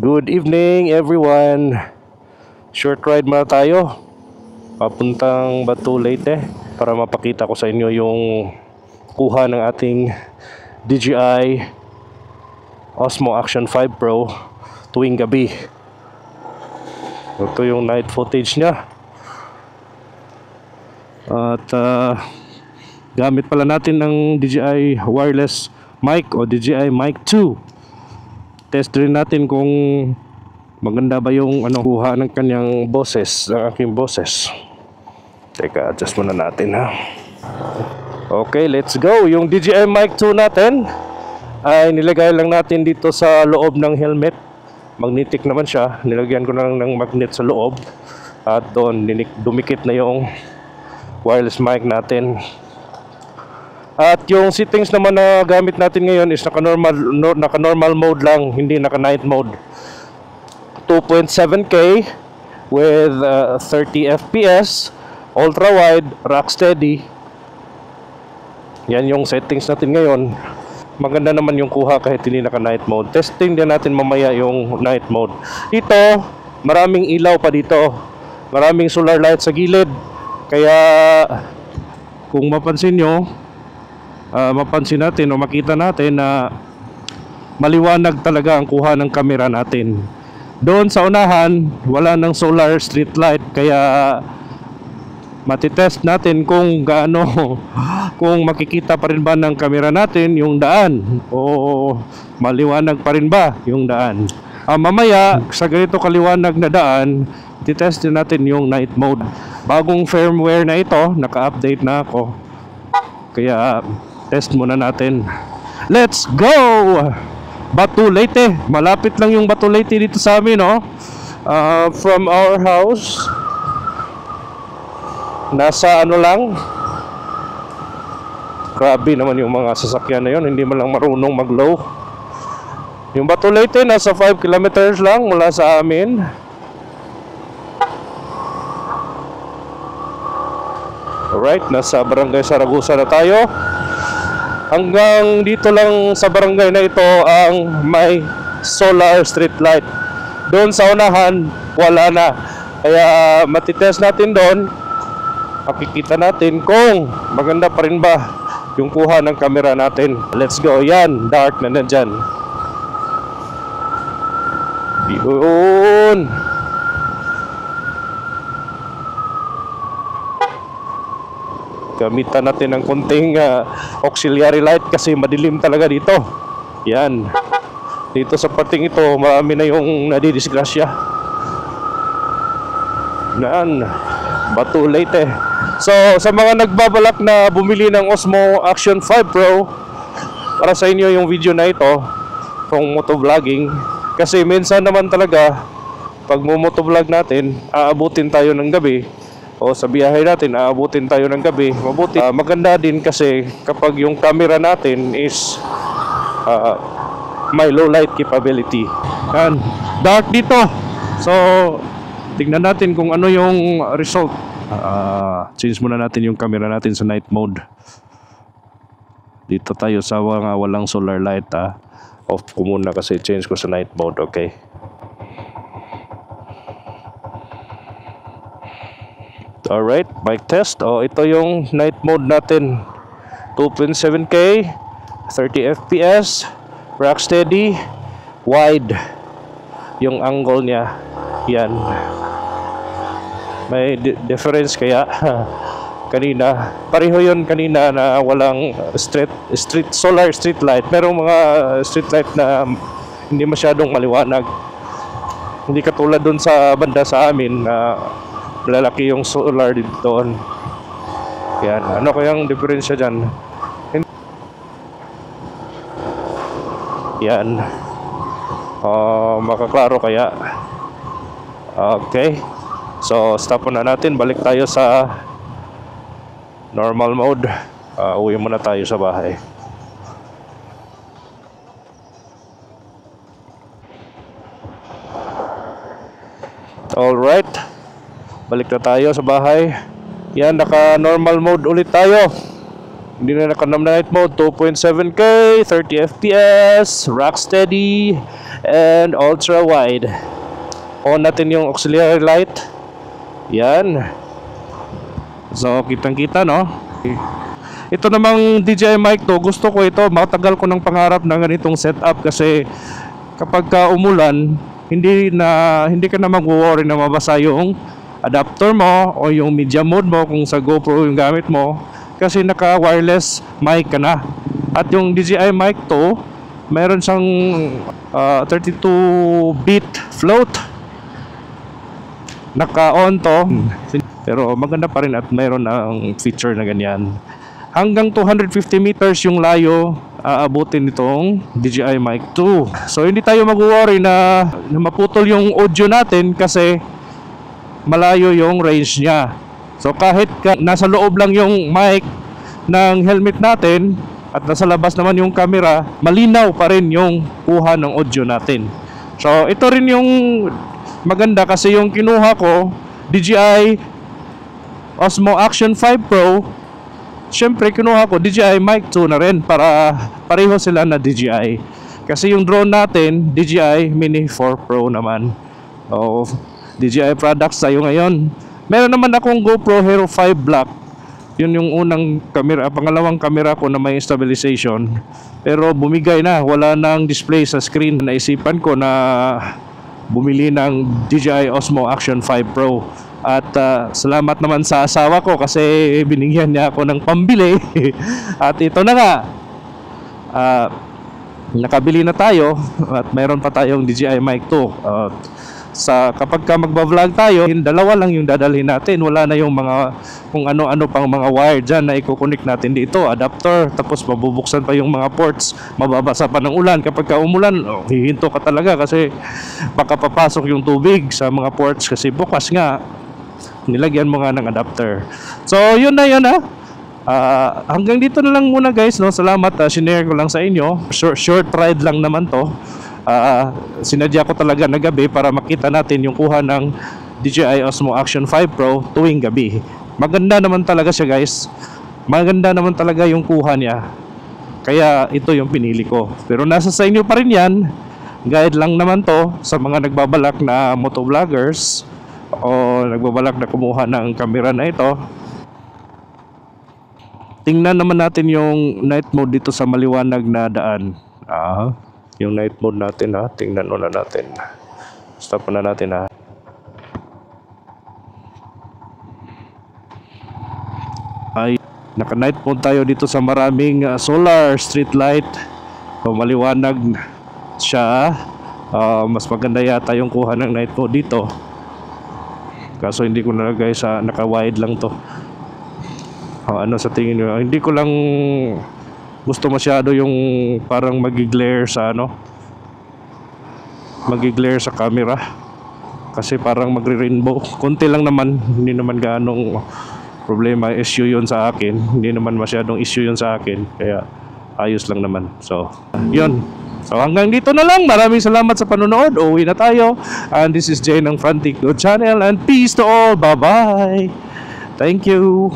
Good evening everyone. Short ride muna tayo papuntang Batu Leyte para mapakita ko sa inyo yung kuha ng ating DJI Osmo Action 5 Pro tuwing gabi. Ito yung night footage niya. At gamit pala natin ng DJI wireless mic o DJI Mic 2. Test rin natin kung maganda ba yung kuha ng kanyang boses, ng aking boses. Teka, adjust muna natin ha. Okay, let's go. Yung DJI Mic 2 natin ay nilagay lang natin dito sa loob ng helmet. Magnetic naman siya. Nilagyan ko na lang ng magnet sa loob. At doon dumikit na yung wireless mic natin. At yung settings naman na gamit natin ngayon is naka-normal mode lang, hindi naka-night mode. 2.7K with 30 FPS, ultra wide, rock steady. Yan yung settings natin ngayon. Maganda naman yung kuha kahit hindi naka-night mode. Testing din natin mamaya yung night mode. Dito, maraming ilaw pa dito. Maraming solar light sa gilid. Kaya kung mapansin nyo, mapansin natin o makita natin na maliwanag talaga ang kuha ng camera natin. Doon sa unahan, wala ng solar street light, kaya matitest natin kung gaano kung makikita pa rin ba ng camera natin yung daan o maliwanag pa rin ba yung daan. Mamaya sa ganito kaliwanag na daan, titest din natin yung night mode. Bagong firmware na ito, naka-update na ako, kaya test muna natin. Let's go! Batu Leyte. Malapit lang yung Batu Leyte dito sa amin, no? From our house, nasa lang. Grabe naman yung mga sasakyan na yun. Hindi man lang marunong mag-low. Yung Batu Leyte nasa 5 kilometers lang mula sa amin. Alright, nasa Barangay Saragusa na tayo. Hanggang dito lang sa barangay na ito ang may solar street light. Doon sa unahan, wala na. Kaya matitest natin doon. Makikita natin kung maganda pa rin ba yung kuha ng camera natin. Let's go. Yan, dark na nandyan. Yun. Gamitan natin ng konting auxiliary light kasi madilim talaga dito. Yan. Dito sa parting ito, marami na yung nadidisgrasya. Yan. Batu Leyte. So, sa mga nagbabalak na bumili ng Osmo Action 5 Pro, para sa inyo yung video na ito, kung motovlogging. Kasi minsan naman talaga, pag motovlog natin, aabutin tayo ng gabi. O sa biyahe natin, aabutin tayo ng gabi. Mabuti. Maganda din kasi kapag yung camera natin is may low light capability. Yan. Dark dito. So, tingnan natin kung ano yung result. Change muna natin yung camera natin sa night mode. Dito tayo sa walang solar light. Off ko muna kasi change ko sa night mode. Okay. Alright, mic test. Ito yung night mode natin. 2.7K, 30 FPS, rock steady, wide yung angle niya. Yan. May difference kaya kanina. Pareho yun kanina na walang solar street light. Merong mga street light na hindi masyadong maliwanag. Hindi katulad dun sa banda sa amin na lalaki yung solar dito doon. Yan. Ano kayang diferensya dyan? Yan. Makaklaro kaya. Okay. So, stop na natin. Balik tayo sa normal mode. Uwi muna tayo sa bahay. Alright. Balik na tayo sa bahay. Yan, naka normal mode ulit tayo. Hindi na naka-night mode, 2.7K, 30 FPS, rock steady, and ultra wide. On natin yung auxiliary light. Yan. So, kitang-kita, no? Ito namang DJI mic to, gusto ko ito. Matagal ko ng pangarap na ganitong setup kasi kapag umulan, hindi ka na mag-worry na mabasa yung adapter mo o yung media mode mo kung sa GoPro yung gamit mo. Kasi naka wireless mic ka na. At yung DJI mic to, meron siyang 32-bit float. Naka-on to. Pero maganda pa rin at meron ng feature na ganyan. Hanggang 250 meters yung layo aabutin nitong DJI Mic 2. So hindi tayo mag-worry na maputol yung audio natin kasi malayo yung range niya. So kahit nasa loob lang yung mic ng helmet natin at nasa labas naman yung camera, malinaw pa rin yung kuha ng audio natin. So ito rin yung maganda kasi yung kinuha ko, DJI Osmo Action 5 Pro. Siyempre kinuha ko DJI Mic 2 na rin para pareho sila na DJI. Kasi yung drone natin, DJI Mini 4 Pro naman. So DJI products tayo ngayon. Meron naman akong GoPro Hero 5 Black. Yun yung unang camera, pangalawang camera ko na may stabilization. Pero bumigay na, wala nang display sa screen. Naisipan ko na bumili ng DJI Osmo Action 5 Pro. At salamat naman sa asawa ko kasi binigyan niya ako ng pambili. At ito na nga, nakabili na tayo at mayroon pa tayong DJI Mic 2. Kapag magba-vlog tayo, dalawa lang yung dadalhin natin. Wala na yung mga kung ano-ano pang mga wire dyan na i-connect natin dito, adapter, tapos mabubuksan pa yung mga ports, mababasa pa ng ulan. Kapag umulan, hihinto ka talaga kasi baka papasok yung tubig sa mga ports kasi bukas nga, nilagyan mo nga ng adapter. So yun na yun hanggang dito na lang muna guys, no? Salamat, sinare ko lang sa inyo. Short ride lang naman to. Sinadya ko talaga na gabi para makita natin yung kuha ng DJI Osmo Action 5 Pro tuwing gabi. Maganda naman talaga siya guys. Maganda naman talaga yung kuha niya. Kaya ito yung pinili ko. Pero nasa sa inyo pa rin yan. Guide lang naman to sa mga nagbabalak na motovloggers o nagbabalak na kumuha ng camera na ito. Tingnan naman natin yung night mode dito sa maliwanag na daan. Yung night mode natin tingnan muna natin. Stop na natin Ay, naka night mode tayo dito sa maraming solar street light. So, maliwanag siya. Mas maganda yata yung kuha ng night mode dito. Kaso hindi ko nalagay sa naka-wide lang to. Ano sa tingin nyo? Hindi ko lang gusto masyado yung parang magiglare sa magiglare sa camera kasi parang magre-rainbow. Konti lang naman, hindi naman ganong problema, issue yun sa akin. Hindi naman masyadong issue yun sa akin, kaya ayos lang naman. So yun, so hanggang dito na lang. Maraming salamat sa panonood. Uwi na tayo, and this is Jay ng Frantic Channel, and peace to all. Bye bye. Thank you.